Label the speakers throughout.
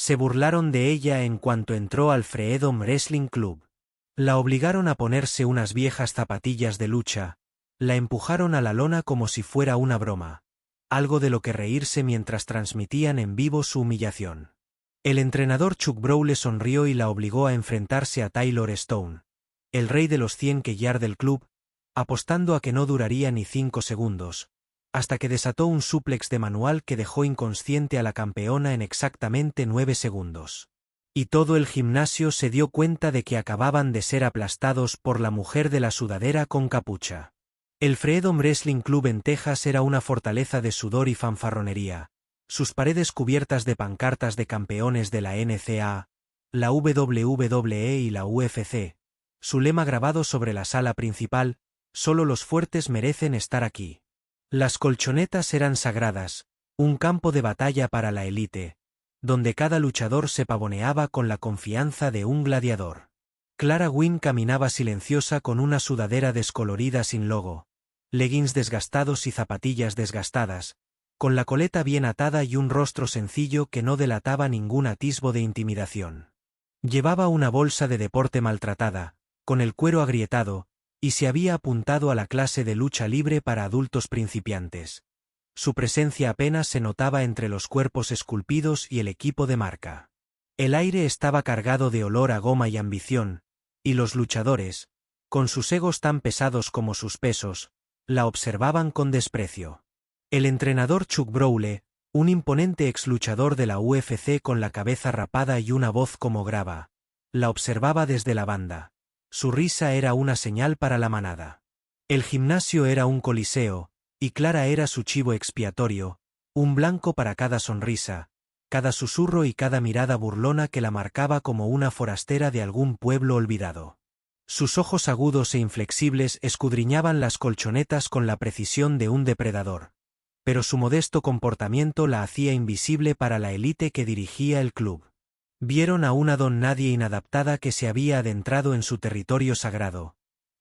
Speaker 1: Se burlaron de ella en cuanto entró al Freedom Wrestling Club. La obligaron a ponerse unas viejas zapatillas de lucha, la empujaron a la lona como si fuera una broma, algo de lo que reírse mientras transmitían en vivo su humillación. El entrenador Chuck Brawley sonrió y la obligó a enfrentarse a Taylor Stone, el rey de los 100 keyard del club, apostando a que no duraría ni 5 segundos, hasta que desató un súplex de manual que dejó inconsciente a la campeona en exactamente 9 segundos. Y todo el gimnasio se dio cuenta de que acababan de ser aplastados por la mujer de la sudadera con capucha. El Freedom Wrestling Club en Texas era una fortaleza de sudor y fanfarronería, sus paredes cubiertas de pancartas de campeones de la NCAA, la WWE y la UFC, su lema grabado sobre la sala principal: solo los fuertes merecen estar aquí. Las colchonetas eran sagradas, un campo de batalla para la élite, donde cada luchador se pavoneaba con la confianza de un gladiador. Clara Wynn caminaba silenciosa con una sudadera descolorida sin logo, leggings desgastados y zapatillas desgastadas, con la coleta bien atada y un rostro sencillo que no delataba ningún atisbo de intimidación. Llevaba una bolsa de deporte maltratada, con el cuero agrietado, y se había apuntado a la clase de lucha libre para adultos principiantes. Su presencia apenas se notaba entre los cuerpos esculpidos y el equipo de marca. El aire estaba cargado de olor a goma y ambición, y los luchadores, con sus egos tan pesados como sus pesos, la observaban con desprecio. El entrenador Chuck Brawley, un imponente exluchador de la UFC con la cabeza rapada y una voz como grava, la observaba desde la banda. Su risa era una señal para la manada. El gimnasio era un coliseo, y Clara era su chivo expiatorio, un blanco para cada sonrisa, cada susurro y cada mirada burlona que la marcaba como una forastera de algún pueblo olvidado. Sus ojos agudos e inflexibles escudriñaban las colchonetas con la precisión de un depredador, pero su modesto comportamiento la hacía invisible para la élite que dirigía el club. Vieron a una don nadie inadaptada que se había adentrado en su territorio sagrado,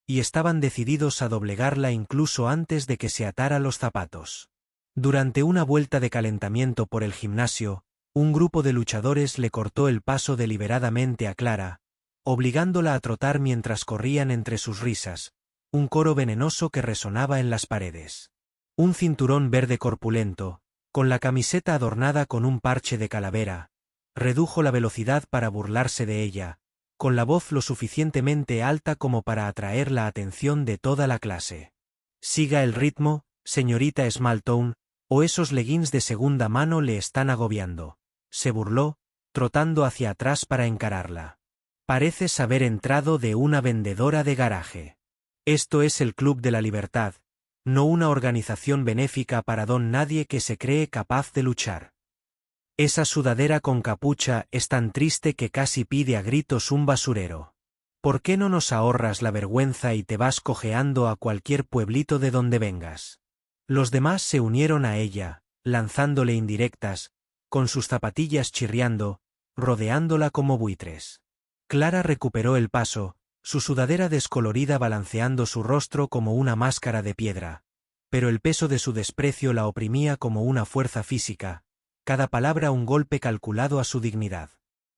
Speaker 1: y estaban decididos a doblegarla incluso antes de que se atara los zapatos. Durante una vuelta de calentamiento por el gimnasio, un grupo de luchadores le cortó el paso deliberadamente a Clara, obligándola a trotar mientras corrían entre sus risas, un coro venenoso que resonaba en las paredes. Un cinturón verde corpulento, con la camiseta adornada con un parche de calavera, redujo la velocidad para burlarse de ella, con la voz lo suficientemente alta como para atraer la atención de toda la clase. Siga el ritmo, señorita Smalltown, o esos leggings de segunda mano le están agobiando, se burló, trotando hacia atrás para encararla. Pareces haber entrado de una vendedora de garaje. Esto es el Club de la Libertad, no una organización benéfica para don nadie que se cree capaz de luchar. Esa sudadera con capucha es tan triste que casi pide a gritos un basurero. ¿Por qué no nos ahorras la vergüenza y te vas cojeando a cualquier pueblito de donde vengas? Los demás se unieron a ella, lanzándole indirectas, con sus zapatillas chirriando, rodeándola como buitres. Clara recuperó el paso, su sudadera descolorida balanceando su rostro como una máscara de piedra, pero el peso de su desprecio la oprimía como una fuerza física, cada palabra un golpe calculado a su dignidad.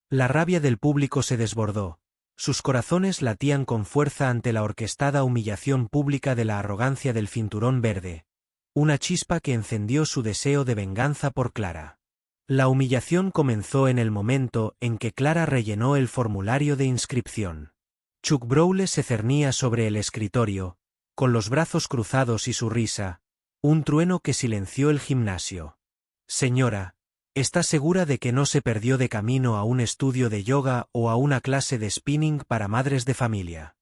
Speaker 1: La rabia del público se desbordó, sus corazones latían con fuerza ante la orquestada humillación pública de la arrogancia del cinturón verde, una chispa que encendió su deseo de venganza por Clara. La humillación comenzó en el momento en que Clara rellenó el formulario de inscripción. Chuck Brawley se cernía sobre el escritorio, con los brazos cruzados y su risa, un trueno que silenció el gimnasio. Señora, ¿está segura de que no se perdió de camino a un estudio de yoga o a una clase de spinning para madres de familia?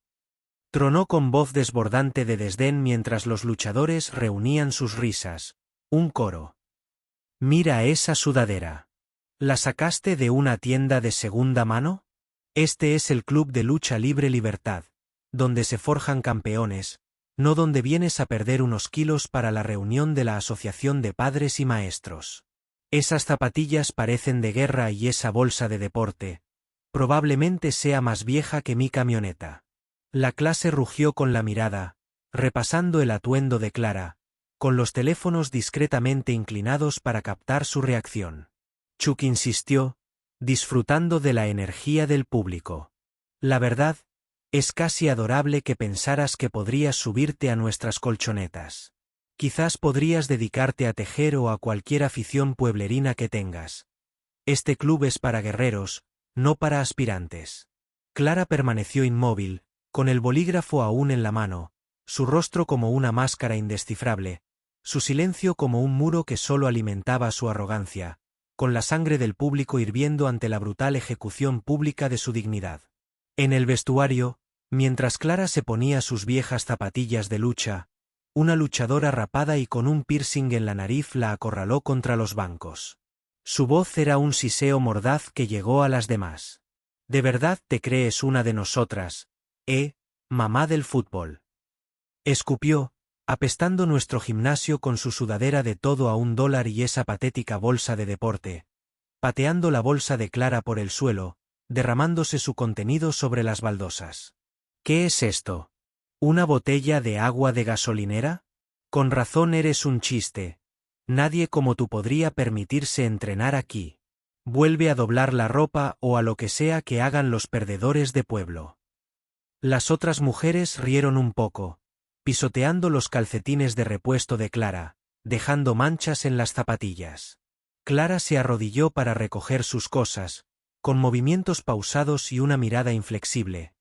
Speaker 1: Tronó con voz desbordante de desdén mientras los luchadores reunían sus risas. Un coro. Mira esa sudadera. ¿La sacaste de una tienda de segunda mano? Este es el Club de Lucha Libre Libertad, donde se forjan campeones, no donde vienes a perder unos kilos para la reunión de la Asociación de Padres y Maestros. Esas zapatillas parecen de guerra y esa bolsa de deporte, probablemente sea más vieja que mi camioneta. La clase rugió con la mirada, repasando el atuendo de Clara, con los teléfonos discretamente inclinados para captar su reacción. Chuck insistió, disfrutando de la energía del público. La verdad, es casi adorable que pensaras que podrías subirte a nuestras colchonetas. Quizás podrías dedicarte a tejer o a cualquier afición pueblerina que tengas. Este club es para guerreros, no para aspirantes. Clara permaneció inmóvil, con el bolígrafo aún en la mano, su rostro como una máscara indescifrable, su silencio como un muro que solo alimentaba su arrogancia, con la sangre del público hirviendo ante la brutal ejecución pública de su dignidad. En el vestuario, mientras Clara se ponía sus viejas zapatillas de lucha, una luchadora rapada y con un piercing en la nariz la acorraló contra los bancos. Su voz era un siseo mordaz que llegó a las demás. ¿De verdad te crees una de nosotras, mamá del fútbol? Escupió, apestando nuestro gimnasio con su sudadera de todo a $1 y esa patética bolsa de deporte, pateando la bolsa de Clara por el suelo, derramándose su contenido sobre las baldosas. ¿Qué es esto? ¿Una botella de agua de gasolinera? Con razón eres un chiste. Nadie como tú podría permitirse entrenar aquí. Vuelve a doblar la ropa o a lo que sea que hagan los perdedores de pueblo. Las otras mujeres rieron un poco, pisoteando los calcetines de repuesto de Clara, dejando manchas en las zapatillas. Clara se arrodilló para recoger sus cosas, con movimientos pausados y una mirada inflexible,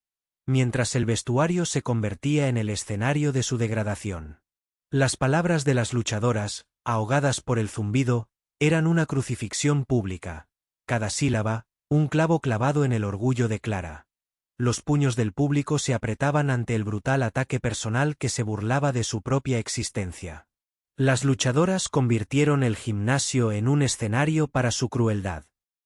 Speaker 1: mientras el vestuario se convertía en el escenario de su degradación. Las palabras de las luchadoras, ahogadas por el zumbido, eran una crucifixión pública, cada sílaba, un clavo clavado en el orgullo de Clara. Los puños del público se apretaban ante el brutal ataque personal que se burlaba de su propia existencia. Las luchadoras convirtieron el gimnasio en un escenario para su crueldad.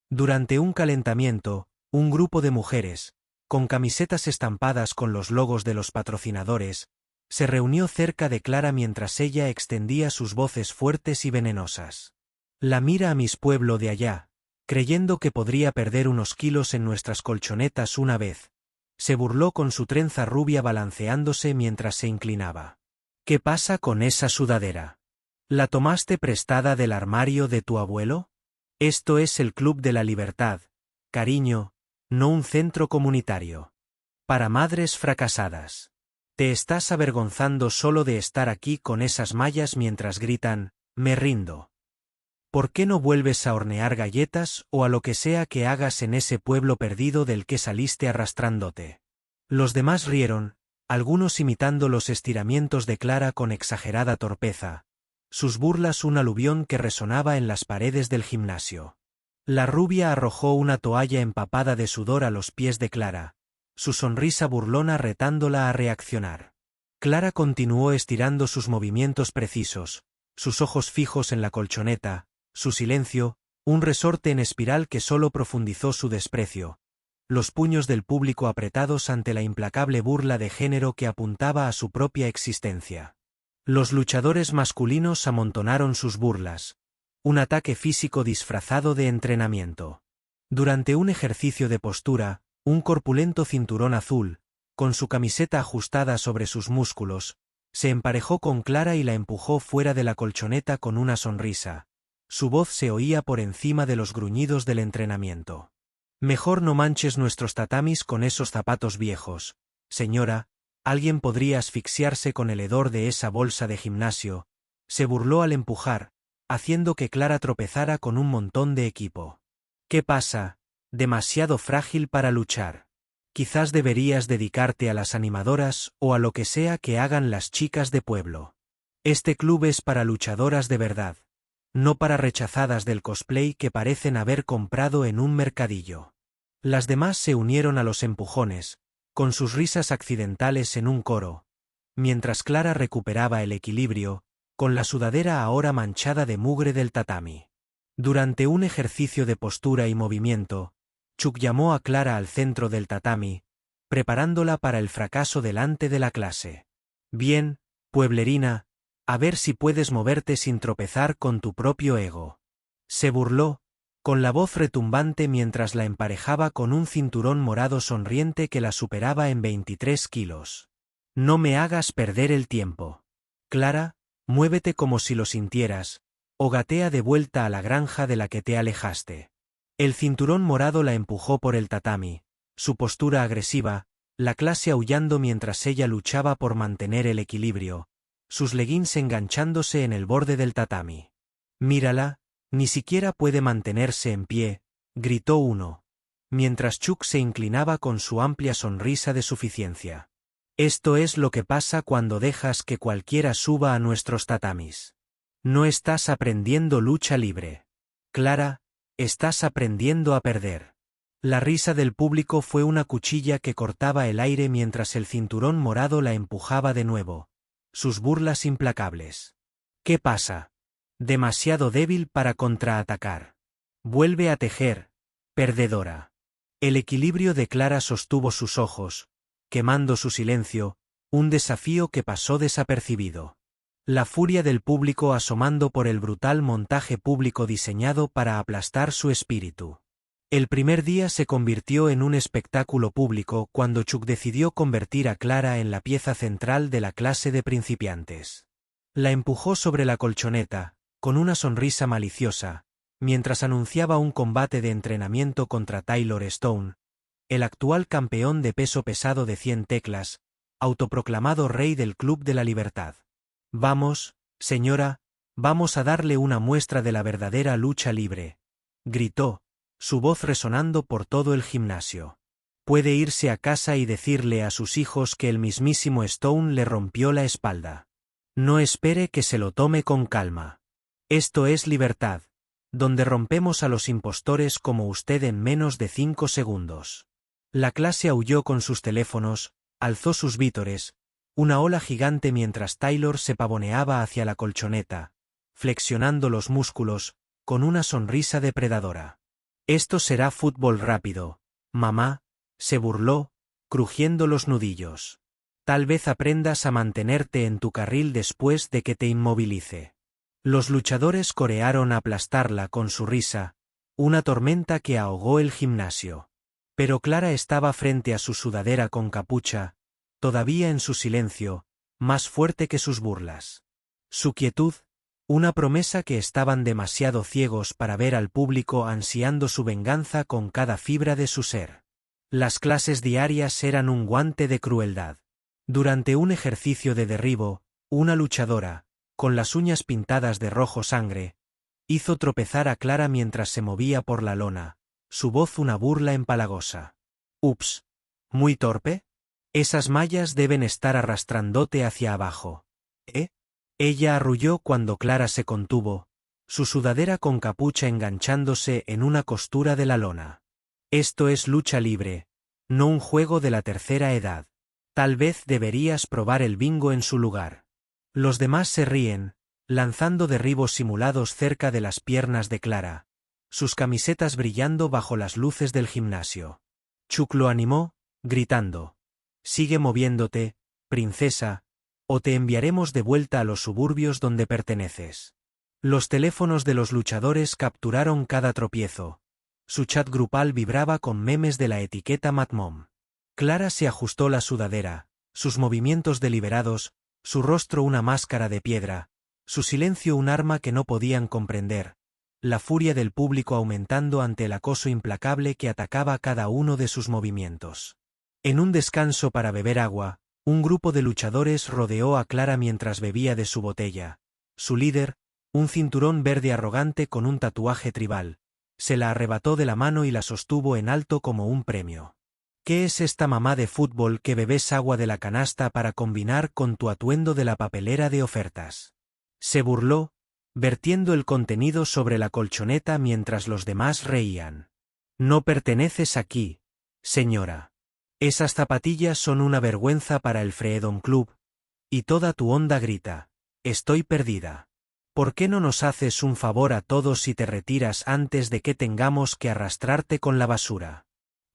Speaker 1: Durante un calentamiento, un grupo de mujeres, con camisetas estampadas con los logos de los patrocinadores, se reunió cerca de Clara mientras ella extendía sus voces fuertes y venenosas. La mira a Miss Pueblo de allá, creyendo que podría perder unos kilos en nuestras colchonetas una vez. Se burló con su trenza rubia balanceándose mientras se inclinaba. ¿Qué pasa con esa sudadera? ¿La tomaste prestada del armario de tu abuelo? Esto es el Club de la Libertad, cariño, no un centro comunitario. Para madres fracasadas. Te estás avergonzando solo de estar aquí con esas mallas mientras gritan, me rindo. ¿Por qué no vuelves a hornear galletas o a lo que sea que hagas en ese pueblo perdido del que saliste arrastrándote? Los demás rieron, algunos imitando los estiramientos de Clara con exagerada torpeza, sus burlas un aluvión que resonaba en las paredes del gimnasio. La rubia arrojó una toalla empapada de sudor a los pies de Clara, su sonrisa burlona retándola a reaccionar. Clara continuó estirando sus movimientos precisos, sus ojos fijos en la colchoneta, su silencio, un resorte en espiral que solo profundizó su desprecio, los puños del público apretados ante la implacable burla de género que apuntaba a su propia existencia. Los luchadores masculinos amontonaron sus burlas, un ataque físico disfrazado de entrenamiento. Durante un ejercicio de postura, un corpulento cinturón azul, con su camiseta ajustada sobre sus músculos, se emparejó con Clara y la empujó fuera de la colchoneta con una sonrisa. Su voz se oía por encima de los gruñidos del entrenamiento. Mejor no manches nuestros tatamis con esos zapatos viejos, señora, alguien podría asfixiarse con el hedor de esa bolsa de gimnasio, se burló al empujar, haciendo que Clara tropezara con un montón de equipo. ¿Qué pasa? Demasiado frágil para luchar. Quizás deberías dedicarte a las animadoras o a lo que sea que hagan las chicas de pueblo. Este club es para luchadoras de verdad, no para rechazadas del cosplay que parecen haber comprado en un mercadillo. Las demás se unieron a los empujones, con sus risas accidentales en un coro, mientras Clara recuperaba el equilibrio, con la sudadera ahora manchada de mugre del tatami. Durante un ejercicio de postura y movimiento, Chuck llamó a Clara al centro del tatami, preparándola para el fracaso delante de la clase. Bien, pueblerina, a ver si puedes moverte sin tropezar con tu propio ego. Se burló, con la voz retumbante mientras la emparejaba con un cinturón morado sonriente que la superaba en 23 kilos. No me hagas perder el tiempo. Clara, muévete como si lo sintieras, o gatea de vuelta a la granja de la que te alejaste. El cinturón morado la empujó por el tatami, su postura agresiva, la clase aullando mientras ella luchaba por mantener el equilibrio, sus leggings enganchándose en el borde del tatami. «Mírala, ni siquiera puede mantenerse en pie», gritó uno, mientras Chuck se inclinaba con su amplia sonrisa de suficiencia. «Esto es lo que pasa cuando dejas que cualquiera suba a nuestros tatamis. No estás aprendiendo lucha libre. Clara, estás aprendiendo a perder». La risa del público fue una cuchilla que cortaba el aire mientras el cinturón morado la empujaba de nuevo. Sus burlas implacables. «¿Qué pasa? Demasiado débil para contraatacar. Vuelve a tejer, perdedora». El equilibrio de Clara sostuvo sus ojos, quemando su silencio, un desafío que pasó desapercibido. La furia del público asomando por el brutal montaje público diseñado para aplastar su espíritu. El primer día se convirtió en un espectáculo público cuando Chuck decidió convertir a Clara en la pieza central de la clase de principiantes. La empujó sobre la colchoneta, con una sonrisa maliciosa, mientras anunciaba un combate de entrenamiento contra Taylor Stone, el actual campeón de peso pesado de 100 teclas, autoproclamado rey del Club de la Libertad. «Vamos, señora, vamos a darle una muestra de la verdadera lucha libre», gritó, su voz resonando por todo el gimnasio. «Puede irse a casa y decirle a sus hijos que el mismísimo Stone le rompió la espalda. No espere que se lo tome con calma. Esto es libertad, donde rompemos a los impostores como usted en menos de 5 segundos». La clase aulló con sus teléfonos, alzó sus vítores, una ola gigante mientras Taylor se pavoneaba hacia la colchoneta, flexionando los músculos, con una sonrisa depredadora. «Esto será fútbol rápido, mamá», se burló, crujiendo los nudillos. «Tal vez aprendas a mantenerte en tu carril después de que te inmovilice». Los luchadores corearon aplastarla con su risa, una tormenta que ahogó el gimnasio. Pero Clara estaba frente a su sudadera con capucha, todavía en su silencio, más fuerte que sus burlas. Su quietud, una promesa que estaban demasiado ciegos para ver al público ansiando su venganza con cada fibra de su ser. Las clases diarias eran un guante de crueldad. Durante un ejercicio de derribo, una luchadora, con las uñas pintadas de rojo sangre, hizo tropezar a Clara mientras se movía por la lona, su voz una burla empalagosa. «Ups, ¿muy torpe? Esas mallas deben estar arrastrándote hacia abajo. ¿Eh?». Ella arrulló cuando Clara se contuvo, su sudadera con capucha enganchándose en una costura de la lona. «Esto es lucha libre, no un juego de la tercera edad. Tal vez deberías probar el bingo en su lugar». Los demás se ríen, lanzando derribos simulados cerca de las piernas de Clara, sus camisetas brillando bajo las luces del gimnasio. Chuck lo animó, gritando: «Sigue moviéndote, princesa, o te enviaremos de vuelta a los suburbios donde perteneces». Los teléfonos de los luchadores capturaron cada tropiezo. Su chat grupal vibraba con memes de la etiqueta MadMom. Clara se ajustó la sudadera, sus movimientos deliberados, su rostro una máscara de piedra, su silencio un arma que no podían comprender, la furia del público aumentando ante el acoso implacable que atacaba cada uno de sus movimientos. En un descanso para beber agua, un grupo de luchadores rodeó a Clara mientras bebía de su botella. Su líder, un cinturón verde arrogante con un tatuaje tribal, se la arrebató de la mano y la sostuvo en alto como un premio. «¿Qué es esta mamá de fútbol que bebes agua de la canasta para combinar con tu atuendo de la papelera de ofertas?», se burló, vertiendo el contenido sobre la colchoneta mientras los demás reían. «No perteneces aquí, señora. Esas zapatillas son una vergüenza para el Freedom Club», y toda tu onda grita: «Estoy perdida. ¿Por qué no nos haces un favor a todos y te retiras antes de que tengamos que arrastrarte con la basura?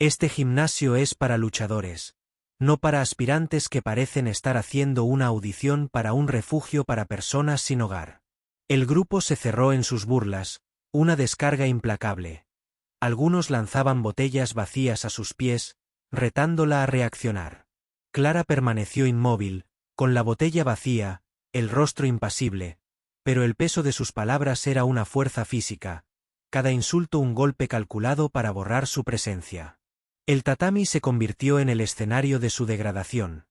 Speaker 1: Este gimnasio es para luchadores, no para aspirantes que parecen estar haciendo una audición para un refugio para personas sin hogar». El grupo se cerró en sus burlas, una descarga implacable. Algunos lanzaban botellas vacías a sus pies, retándola a reaccionar. Clara permaneció inmóvil, con la botella vacía, el rostro impasible, pero el peso de sus palabras era una fuerza física, cada insulto un golpe calculado para borrar su presencia. El tatami se convirtió en el escenario de su degradación.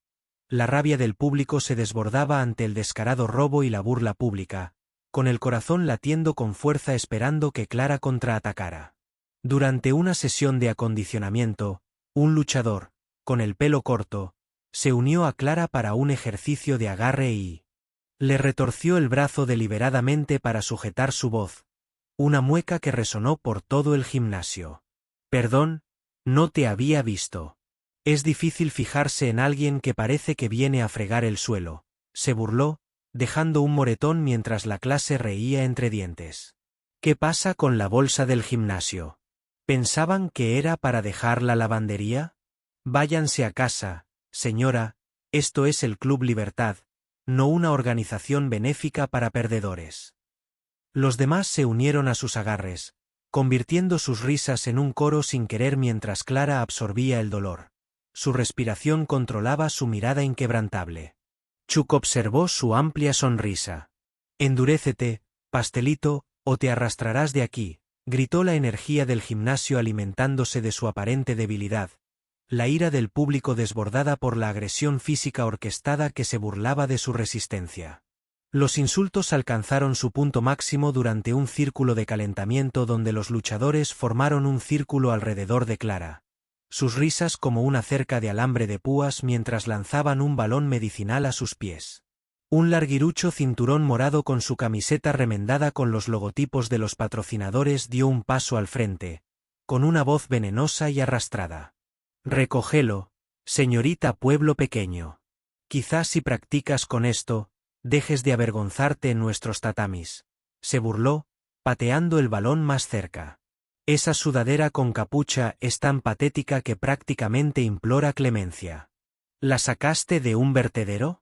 Speaker 1: La rabia del público se desbordaba ante el descarado robo y la burla pública, con el corazón latiendo con fuerza esperando que Clara contraatacara. Durante una sesión de acondicionamiento, un luchador, con el pelo corto, se unió a Clara para un ejercicio de agarre y le retorció el brazo deliberadamente para sujetar su voz, una mueca que resonó por todo el gimnasio. «Perdón, no te había visto. Es difícil fijarse en alguien que parece que viene a fregar el suelo», se burló, dejando un moretón mientras la clase reía entre dientes. «¿Qué pasa con la bolsa del gimnasio? ¿Pensaban que era para dejar la lavandería? Váyanse a casa, señora, esto es el Club Libertad, no una organización benéfica para perdedores». Los demás se unieron a sus agarres, convirtiendo sus risas en un coro sin querer mientras Clara absorbía el dolor. Su respiración controlaba su mirada inquebrantable. Chuck observó su amplia sonrisa. «Endurécete, pastelito, o te arrastrarás de aquí», gritó la energía del gimnasio alimentándose de su aparente debilidad, la ira del público desbordada por la agresión física orquestada que se burlaba de su resistencia. Los insultos alcanzaron su punto máximo durante un círculo de calentamiento donde los luchadores formaron un círculo alrededor de Clara. Sus risas como una cerca de alambre de púas mientras lanzaban un balón medicinal a sus pies. Un larguirucho cinturón morado con su camiseta remendada con los logotipos de los patrocinadores dio un paso al frente, con una voz venenosa y arrastrada. «Recógelo, señorita pueblo pequeño. Quizás si practicas con esto, dejes de avergonzarte en nuestros tatamis», se burló, pateando el balón más cerca. «Esa sudadera con capucha es tan patética que prácticamente implora clemencia. ¿La sacaste de un vertedero?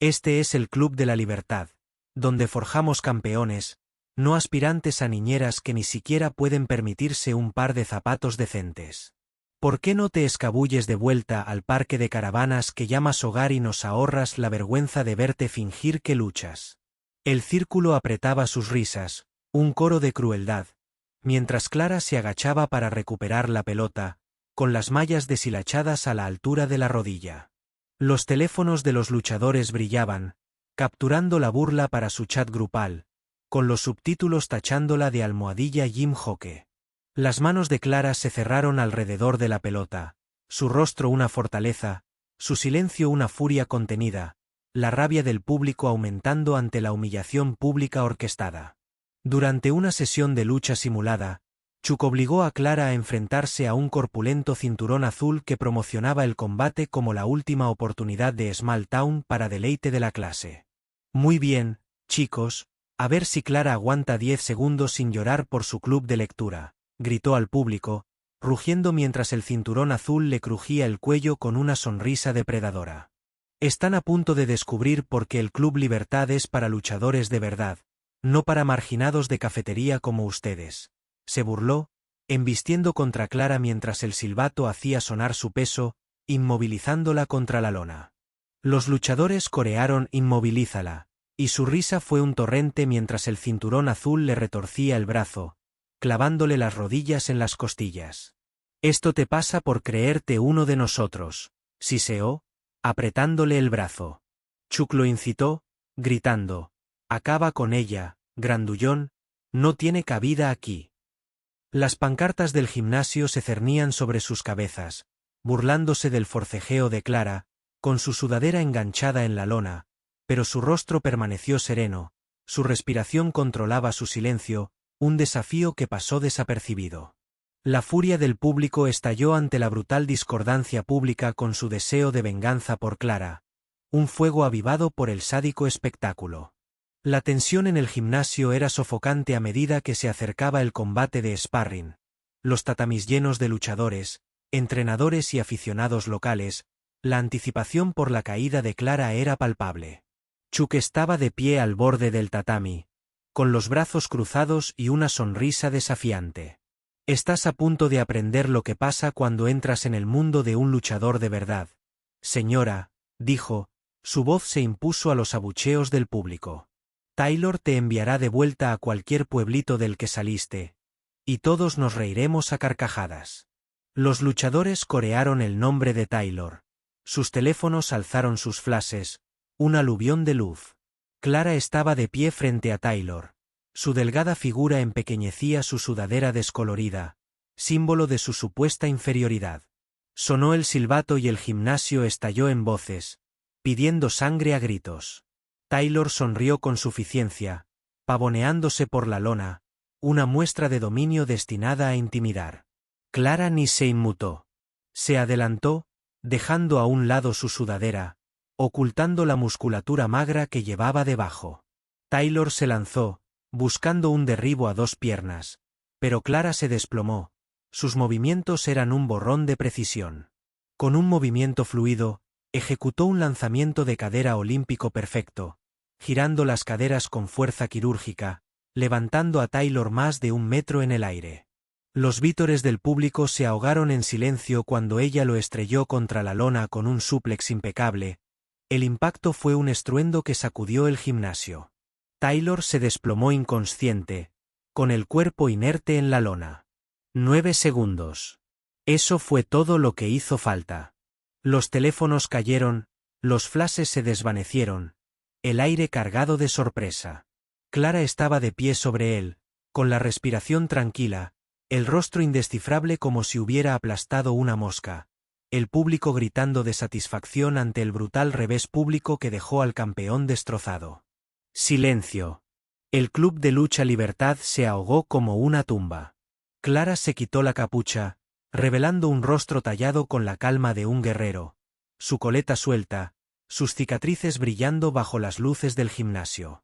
Speaker 1: Este es el Club de la Libertad, donde forjamos campeones, no aspirantes a niñeras que ni siquiera pueden permitirse un par de zapatos decentes. ¿Por qué no te escabulles de vuelta al parque de caravanas que llamas hogar y nos ahorras la vergüenza de verte fingir que luchas?» El círculo apretaba sus risas, un coro de crueldad, mientras Clara se agachaba para recuperar la pelota, con las mallas deshilachadas a la altura de la rodilla. Los teléfonos de los luchadores brillaban, capturando la burla para su chat grupal, con los subtítulos tachándola de almohadilla Jim Hoque. Las manos de Clara se cerraron alrededor de la pelota, su rostro una fortaleza, su silencio una furia contenida, la rabia del público aumentando ante la humillación pública orquestada. Durante una sesión de lucha simulada, Chuck obligó a Clara a enfrentarse a un corpulento cinturón azul que promocionaba el combate como la última oportunidad de Small Town para deleite de la clase. «Muy bien, chicos, a ver si Clara aguanta 10 segundos sin llorar por su club de lectura», gritó al público, rugiendo mientras el cinturón azul le crujía el cuello con una sonrisa depredadora. «Están a punto de descubrir por qué el Club Libertad es para luchadores de verdad, no para marginados de cafetería como ustedes», se burló, embistiendo contra Clara mientras el silbato hacía sonar su peso, inmovilizándola contra la lona. Los luchadores corearon «Inmovilízala», y su risa fue un torrente mientras el cinturón azul le retorcía el brazo, clavándole las rodillas en las costillas. «Esto te pasa por creerte uno de nosotros», siseó, apretándole el brazo. Chuck lo incitó, gritando: «Acaba con ella, grandullón, no tiene cabida aquí». Las pancartas del gimnasio se cernían sobre sus cabezas, burlándose del forcejeo de Clara, con su sudadera enganchada en la lona, pero su rostro permaneció sereno, su respiración controlaba su silencio, un desafío que pasó desapercibido. La furia del público estalló ante la brutal discordancia pública con su deseo de venganza por Clara, un fuego avivado por el sádico espectáculo. La tensión en el gimnasio era sofocante a medida que se acercaba el combate de sparring. Los tatamis llenos de luchadores, entrenadores y aficionados locales, la anticipación por la caída de Clara era palpable. Chuck estaba de pie al borde del tatami, con los brazos cruzados y una sonrisa desafiante. «Estás a punto de aprender lo que pasa cuando entras en el mundo de un luchador de verdad, señora», dijo, su voz se impuso a los abucheos del público. «Taylor te enviará de vuelta a cualquier pueblito del que saliste. Y todos nos reiremos a carcajadas. Los luchadores corearon el nombre de Taylor. Sus teléfonos alzaron sus flashes, un aluvión de luz. Clara estaba de pie frente a Taylor. Su delgada figura empequeñecía su sudadera descolorida, símbolo de su supuesta inferioridad. Sonó el silbato y el gimnasio estalló en voces, pidiendo sangre a gritos. Taylor sonrió con suficiencia, pavoneándose por la lona, una muestra de dominio destinada a intimidar. Clara ni se inmutó. Se adelantó, dejando a un lado su sudadera, ocultando la musculatura magra que llevaba debajo. Taylor se lanzó, buscando un derribo a dos piernas, pero Clara se desplomó. Sus movimientos eran un borrón de precisión. Con un movimiento fluido, ejecutó un lanzamiento de cadera olímpico perfecto, girando las caderas con fuerza quirúrgica, levantando a Taylor más de 1 metro en el aire. Los vítores del público se ahogaron en silencio cuando ella lo estrelló contra la lona con un súplex impecable. El impacto fue un estruendo que sacudió el gimnasio. Taylor se desplomó inconsciente, con el cuerpo inerte en la lona. 9 segundos. Eso fue todo lo que hizo falta. Los teléfonos cayeron, los flashes se desvanecieron, el aire cargado de sorpresa. Clara estaba de pie sobre él, con la respiración tranquila, el rostro indescifrable como si hubiera aplastado una mosca, el público gritando de satisfacción ante el brutal revés público que dejó al campeón destrozado. Silencio. El club de lucha Libertad se ahogó como una tumba. Clara se quitó la capucha, revelando un rostro tallado con la calma de un guerrero, su coleta suelta, sus cicatrices brillando bajo las luces del gimnasio.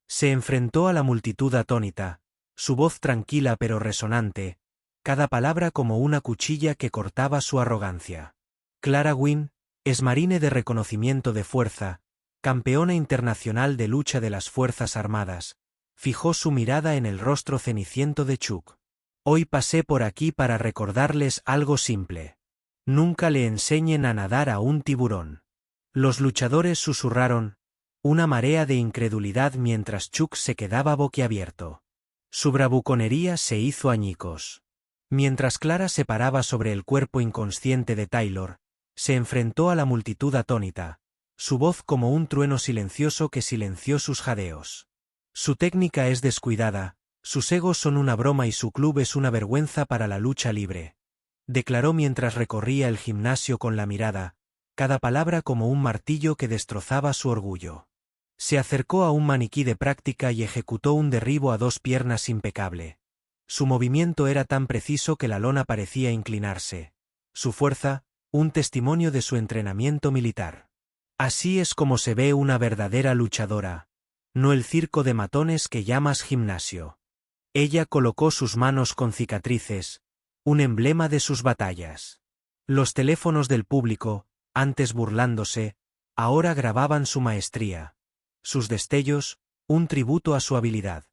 Speaker 1: Se enfrentó a la multitud atónita, su voz tranquila pero resonante, cada palabra como una cuchilla que cortaba su arrogancia. Clara Wynne, exmarine de reconocimiento de fuerza, campeona internacional de lucha de las Fuerzas Armadas, fijó su mirada en el rostro ceniciento de Chuck. Hoy pasé por aquí para recordarles algo simple. Nunca le enseñen a nadar a un tiburón. Los luchadores susurraron, una marea de incredulidad mientras Chuck se quedaba boquiabierto. Su bravuconería se hizo añicos. Mientras Clara se paraba sobre el cuerpo inconsciente de Taylor, se enfrentó a la multitud atónita, su voz como un trueno silencioso que silenció sus jadeos. Su técnica es descuidada, sus egos son una broma y su club es una vergüenza para la lucha libre, declaró mientras recorría el gimnasio con la mirada, cada palabra como un martillo que destrozaba su orgullo. Se acercó a un maniquí de práctica y ejecutó un derribo a 2 piernas impecable. Su movimiento era tan preciso que la lona parecía inclinarse. Su fuerza, un testimonio de su entrenamiento militar. Así es como se ve una verdadera luchadora, no el circo de matones que llamas gimnasio. Ella colocó sus manos con cicatrices, un emblema de sus batallas. Los teléfonos del público, antes burlándose, ahora grababan su maestría. Sus destellos, un tributo a su habilidad.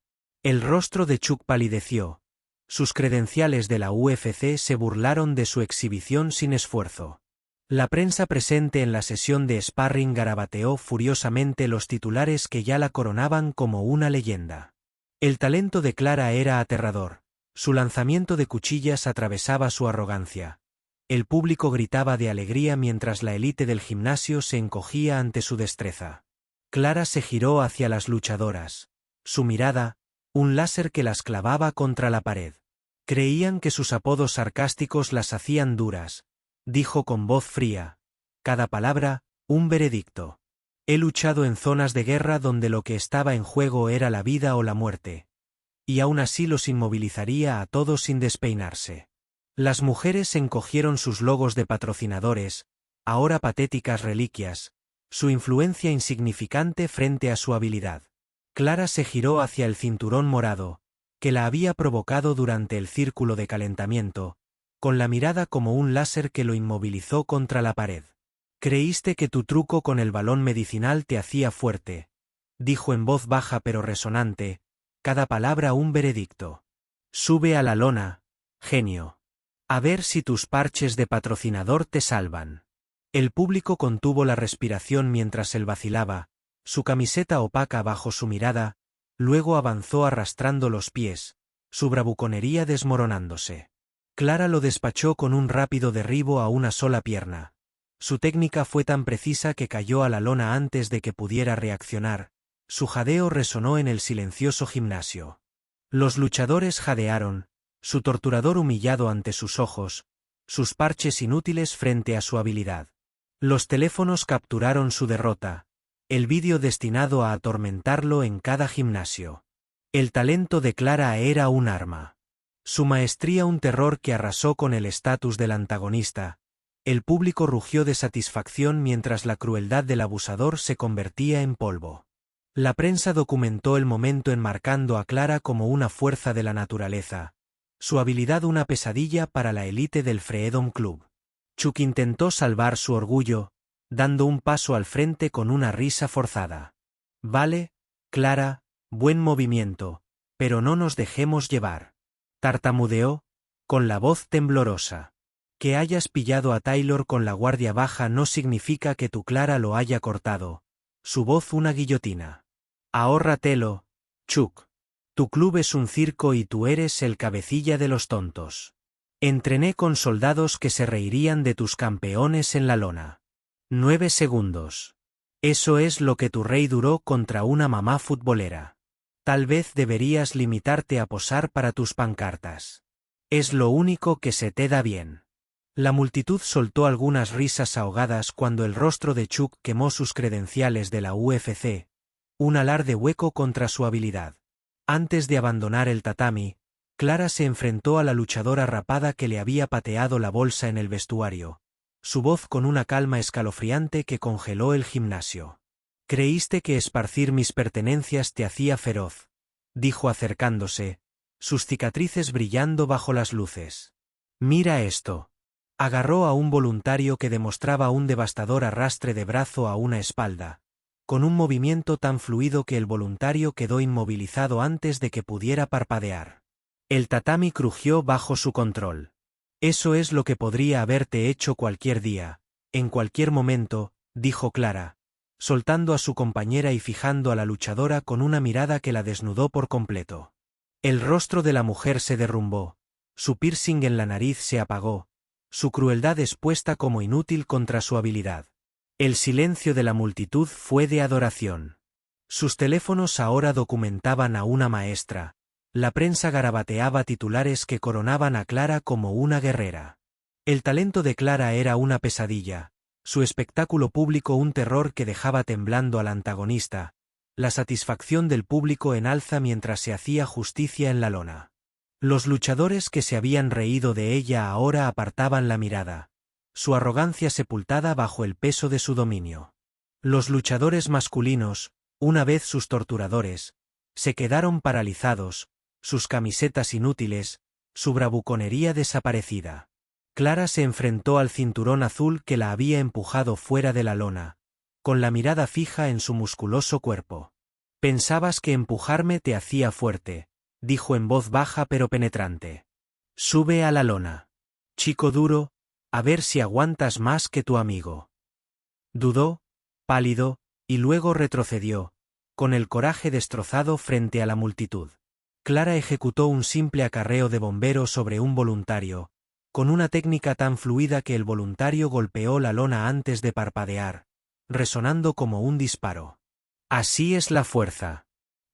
Speaker 1: El rostro de Chuck palideció. Sus credenciales de la UFC se burlaron de su exhibición sin esfuerzo. La prensa presente en la sesión de sparring garabateó furiosamente los titulares que ya la coronaban como una leyenda. El talento de Clara era aterrador. Su lanzamiento de cuchillas atravesaba su arrogancia. El público gritaba de alegría mientras la élite del gimnasio se encogía ante su destreza. Clara se giró hacia las luchadoras. Su mirada, un láser que las clavaba contra la pared. Creían que sus apodos sarcásticos las hacían duras, dijo con voz fría. Cada palabra, un veredicto. He luchado en zonas de guerra donde lo que estaba en juego era la vida o la muerte. Y aún así los inmovilizaría a todos sin despeinarse. Las mujeres encogieron sus logos de patrocinadores, ahora patéticas reliquias, su influencia insignificante frente a su habilidad. Clara se giró hacia el cinturón morado, que la había provocado durante el círculo de calentamiento, con la mirada como un láser que lo inmovilizó contra la pared. Creíste que tu truco con el balón medicinal te hacía fuerte, dijo en voz baja pero resonante, cada palabra un veredicto. Sube a la lona, genio. A ver si tus parches de patrocinador te salvan. El público contuvo la respiración mientras él vacilaba, su camiseta opaca bajo su mirada, luego avanzó arrastrando los pies, su bravuconería desmoronándose. Clara lo despachó con un rápido derribo a una sola pierna. Su técnica fue tan precisa que cayó a la lona antes de que pudiera reaccionar. Su jadeo resonó en el silencioso gimnasio. Los luchadores jadearon, su torturador humillado ante sus ojos, sus parches inútiles frente a su habilidad. Los teléfonos capturaron su derrota, el vídeo destinado a atormentarlo en cada gimnasio. El talento de Clara era un arma. Su maestría un terror que arrasó con el estatus del antagonista. El público rugió de satisfacción mientras la crueldad del abusador se convertía en polvo. La prensa documentó el momento enmarcando a Clara como una fuerza de la naturaleza. Su habilidad una pesadilla para la élite del Freedom Club. Chuck intentó salvar su orgullo, dando un paso al frente con una risa forzada. Vale, Clara, buen movimiento, pero no nos dejemos llevar. Tartamudeó, con la voz temblorosa. Que hayas pillado a Taylor con la guardia baja no significa que tu Clara lo haya cortado. Su voz una guillotina. Ahórratelo, Chuck. Tu club es un circo y tú eres el cabecilla de los tontos. Entrené con soldados que se reirían de tus campeones en la lona. 9 segundos. Eso es lo que tu rey duró contra una mamá futbolera. Tal vez deberías limitarte a posar para tus pancartas. Es lo único que se te da bien. La multitud soltó algunas risas ahogadas cuando el rostro de Chuck quemó sus credenciales de la UFC, un alarde hueco contra su habilidad. Antes de abandonar el tatami, Clara se enfrentó a la luchadora rapada que le había pateado la bolsa en el vestuario, su voz con una calma escalofriante que congeló el gimnasio. «Creíste que esparcir mis pertenencias te hacía feroz», dijo acercándose, sus cicatrices brillando bajo las luces. «Mira esto». Agarró a un voluntario que demostraba un devastador arrastre de brazo a una espalda, con un movimiento tan fluido que el voluntario quedó inmovilizado antes de que pudiera parpadear. El tatami crujió bajo su control. «Eso es lo que podría haberte hecho cualquier día, en cualquier momento», dijo Clara, soltando a su compañera y fijando a la luchadora con una mirada que la desnudó por completo. El rostro de la mujer se derrumbó, su piercing en la nariz se apagó, su crueldad expuesta como inútil contra su habilidad. El silencio de la multitud fue de adoración. Sus teléfonos ahora documentaban a una maestra. La prensa garabateaba titulares que coronaban a Clara como una guerrera. El talento de Clara era una pesadilla, su espectáculo público un terror que dejaba temblando al antagonista, la satisfacción del público en alza mientras se hacía justicia en la lona. Los luchadores que se habían reído de ella ahora apartaban la mirada, su arrogancia sepultada bajo el peso de su dominio. Los luchadores masculinos, una vez sus torturadores, se quedaron paralizados, sus camisetas inútiles, su bravuconería desaparecida. Clara se enfrentó al cinturón azul que la había empujado fuera de la lona, con la mirada fija en su musculoso cuerpo. «Pensabas que empujarme te hacía fuerte», dijo en voz baja pero penetrante. «Sube a la lona. Chico duro, a ver si aguantas más que tu amigo». Dudó, pálido, y luego retrocedió, con el coraje destrozado frente a la multitud. Clara ejecutó un simple acarreo de bombero sobre un voluntario, con una técnica tan fluida que el voluntario golpeó la lona antes de parpadear, resonando como un disparo. «Así es la fuerza.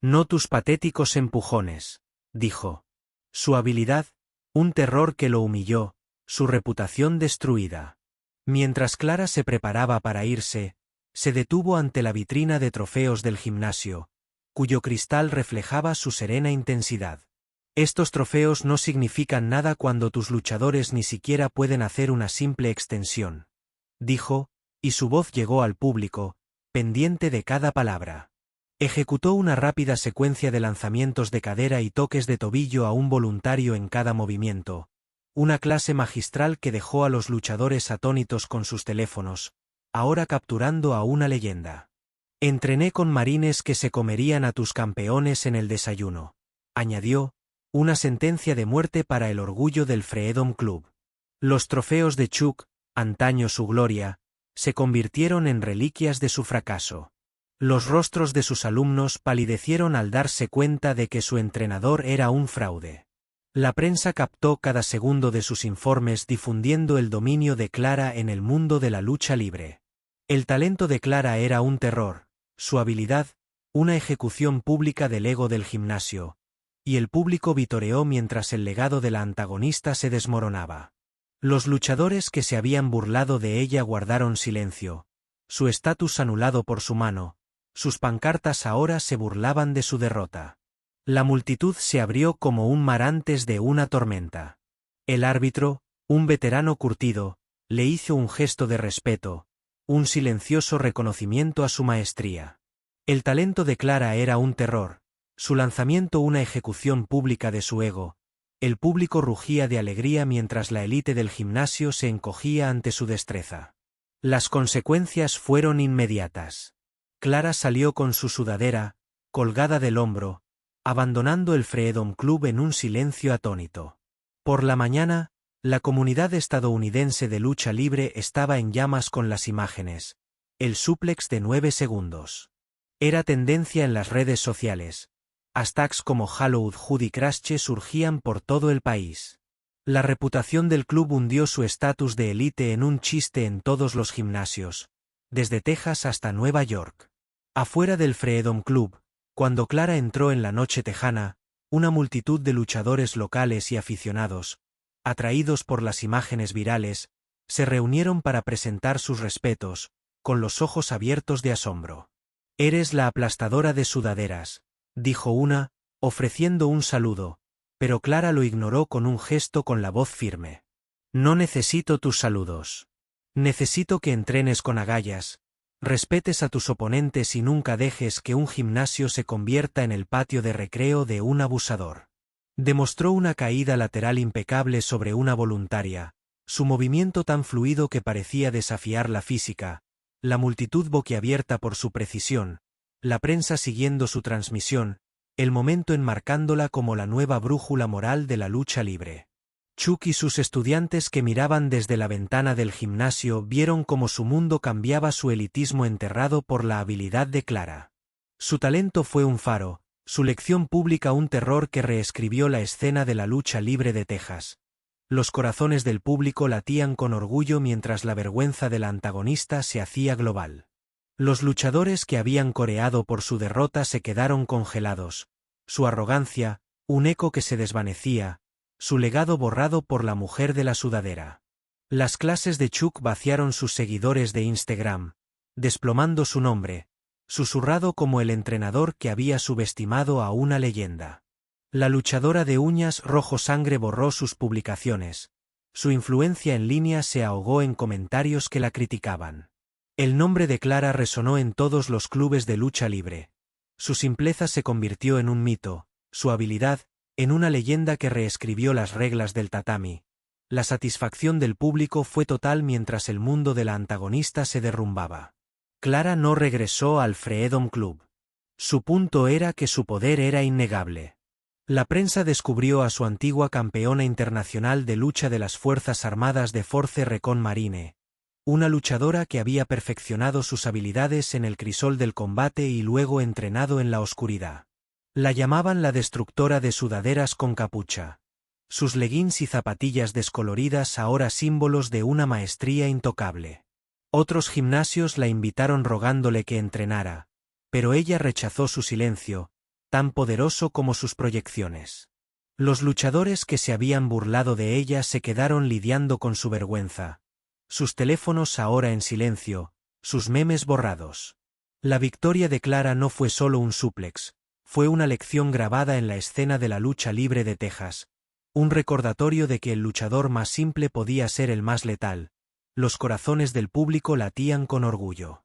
Speaker 1: No tus patéticos empujones», dijo. Su habilidad, un terror que lo humilló, su reputación destruida. Mientras Clara se preparaba para irse, se detuvo ante la vitrina de trofeos del gimnasio, cuyo cristal reflejaba su serena intensidad. «Estos trofeos no significan nada cuando tus luchadores ni siquiera pueden hacer una simple extensión», dijo, y su voz llegó al público, pendiente de cada palabra. Ejecutó una rápida secuencia de lanzamientos de cadera y toques de tobillo a un voluntario en cada movimiento, una clase magistral que dejó a los luchadores atónitos con sus teléfonos, ahora capturando a una leyenda. «Entrené con marines que se comerían a tus campeones en el desayuno», añadió, una sentencia de muerte para el orgullo del Freedom Club. Los trofeos de Chuck, antaño su gloria, se convirtieron en reliquias de su fracaso. Los rostros de sus alumnos palidecieron al darse cuenta de que su entrenador era un fraude. La prensa captó cada segundo de sus informes difundiendo el dominio de Clara en el mundo de la lucha libre. El talento de Clara era un terror, su habilidad, una ejecución pública del ego del gimnasio, y el público vitoreó mientras el legado de la antagonista se desmoronaba. Los luchadores que se habían burlado de ella guardaron silencio, su estatus anulado por su mano, sus pancartas ahora se burlaban de su derrota. La multitud se abrió como un mar antes de una tormenta. El árbitro, un veterano curtido, le hizo un gesto de respeto, un silencioso reconocimiento a su maestría. El talento de Clara era un terror, su lanzamiento una ejecución pública de su ego. El público rugía de alegría mientras la élite del gimnasio se encogía ante su destreza. Las consecuencias fueron inmediatas. Clara salió con su sudadera, colgada del hombro, abandonando el Freedom Club en un silencio atónito. Por la mañana, la comunidad estadounidense de lucha libre estaba en llamas con las imágenes. El súplex de 9 segundos. Era tendencia en las redes sociales. Hashtags como Hollywood Judy Crashe surgían por todo el país. La reputación del club hundió su estatus de élite en un chiste en todos los gimnasios, desde Texas hasta Nueva York. Afuera del Freedom Club, cuando Clara entró en la noche tejana, una multitud de luchadores locales y aficionados, atraídos por las imágenes virales, se reunieron para presentar sus respetos, con los ojos abiertos de asombro. «Eres la aplastadora de sudaderas», dijo una, ofreciendo un saludo, pero Clara lo ignoró con un gesto con la voz firme. «No necesito tus saludos. Necesito que entrenes con agallas, respetes a tus oponentes y nunca dejes que un gimnasio se convierta en el patio de recreo de un abusador». Demostró una caída lateral impecable sobre una voluntaria, su movimiento tan fluido que parecía desafiar la física, la multitud boquiabierta por su precisión, la prensa siguiendo su transmisión, el momento enmarcándola como la nueva brújula moral de la lucha libre. Chuck y sus estudiantes que miraban desde la ventana del gimnasio vieron cómo su mundo cambiaba, su elitismo enterrado por la habilidad de Clara. Su talento fue un faro, su lección pública un terror que reescribió la escena de la lucha libre de Texas. Los corazones del público latían con orgullo mientras la vergüenza de la antagonista se hacía global. Los luchadores que habían coreado por su derrota se quedaron congelados, su arrogancia, un eco que se desvanecía, su legado borrado por la mujer de la sudadera. Las clases de Chuck vaciaron sus seguidores de Instagram, desplomando su nombre, susurrado como el entrenador que había subestimado a una leyenda. La luchadora de uñas rojo sangre borró sus publicaciones. Su influencia en línea se ahogó en comentarios que la criticaban. El nombre de Clara resonó en todos los clubes de lucha libre. Su simpleza se convirtió en un mito, su habilidad, en una leyenda que reescribió las reglas del tatami. La satisfacción del público fue total mientras el mundo de la antagonista se derrumbaba. Clara no regresó al Freedom Club. Su punto era que su poder era innegable. La prensa descubrió a su antigua campeona internacional de lucha de las Fuerzas Armadas de Force Recon Marine, una luchadora que había perfeccionado sus habilidades en el crisol del combate y luego entrenado en la oscuridad. La llamaban la destructora de sudaderas con capucha. Sus leggings y zapatillas descoloridas ahora símbolos de una maestría intocable. Otros gimnasios la invitaron rogándole que entrenara, pero ella rechazó su silencio, tan poderoso como sus proyecciones. Los luchadores que se habían burlado de ella se quedaron lidiando con su vergüenza. Sus teléfonos ahora en silencio, sus memes borrados. La victoria de Clara no fue solo un súplex, fue una lección grabada en la escena de la lucha libre de Texas, un recordatorio de que el luchador más simple podía ser el más letal. Los corazones del público latían con orgullo.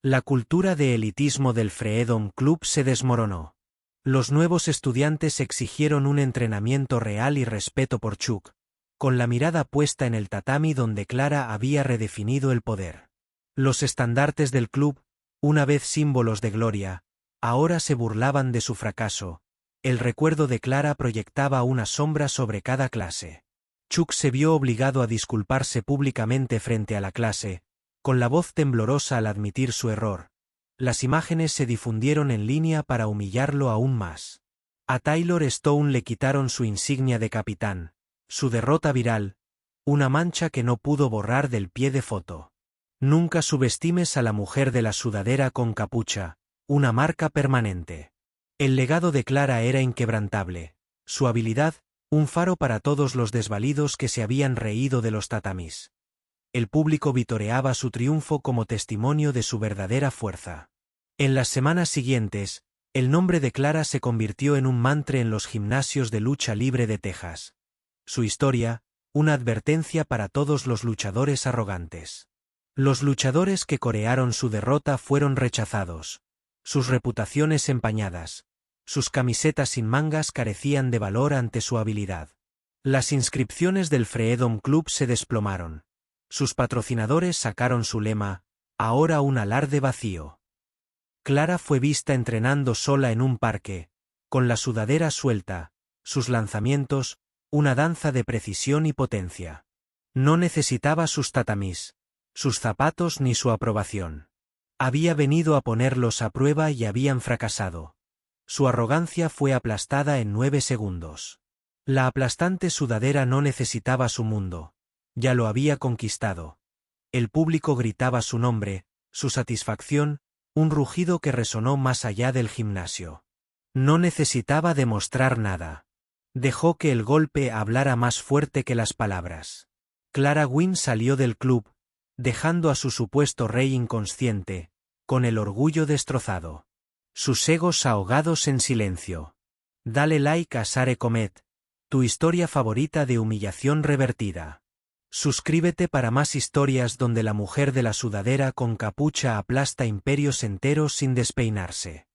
Speaker 1: La cultura de elitismo del Freedom Club se desmoronó. Los nuevos estudiantes exigieron un entrenamiento real y respeto por Chuck, con la mirada puesta en el tatami donde Clara había redefinido el poder. Los estandartes del club, una vez símbolos de gloria, ahora se burlaban de su fracaso. El recuerdo de Clara proyectaba una sombra sobre cada clase. Chuck se vio obligado a disculparse públicamente frente a la clase, con la voz temblorosa al admitir su error. Las imágenes se difundieron en línea para humillarlo aún más. A Taylor Stone le quitaron su insignia de capitán, su derrota viral, una mancha que no pudo borrar del pie de foto. Nunca subestimes a la mujer de la sudadera con capucha, una marca permanente. El legado de Clara era inquebrantable, su habilidad, un faro para todos los desvalidos que se habían reído de los tatamis. El público vitoreaba su triunfo como testimonio de su verdadera fuerza. En las semanas siguientes, el nombre de Clara se convirtió en un mantra en los gimnasios de lucha libre de Texas. Su historia, una advertencia para todos los luchadores arrogantes. Los luchadores que corearon su derrota fueron rechazados, sus reputaciones empañadas, sus camisetas sin mangas carecían de valor ante su habilidad. Las inscripciones del Freedom Club se desplomaron. Sus patrocinadores sacaron su lema, ahora un alarde vacío. Clara fue vista entrenando sola en un parque, con la sudadera suelta, sus lanzamientos, una danza de precisión y potencia. No necesitaba sus tatamis, sus zapatos ni su aprobación. Había venido a ponerlos a prueba y habían fracasado. Su arrogancia fue aplastada en 9 segundos. La aplastante sudadera no necesitaba su mundo. Ya lo había conquistado. El público gritaba su nombre, su satisfacción, un rugido que resonó más allá del gimnasio. No necesitaba demostrar nada. Dejó que el golpe hablara más fuerte que las palabras. Clara Wynn salió del club, dejando a su supuesto rey inconsciente, con el orgullo destrozado. Sus egos ahogados en silencio. Dale like a Sare Comet, tu historia favorita de humillación revertida. Suscríbete para más historias donde la mujer de la sudadera con capucha aplasta imperios enteros sin despeinarse.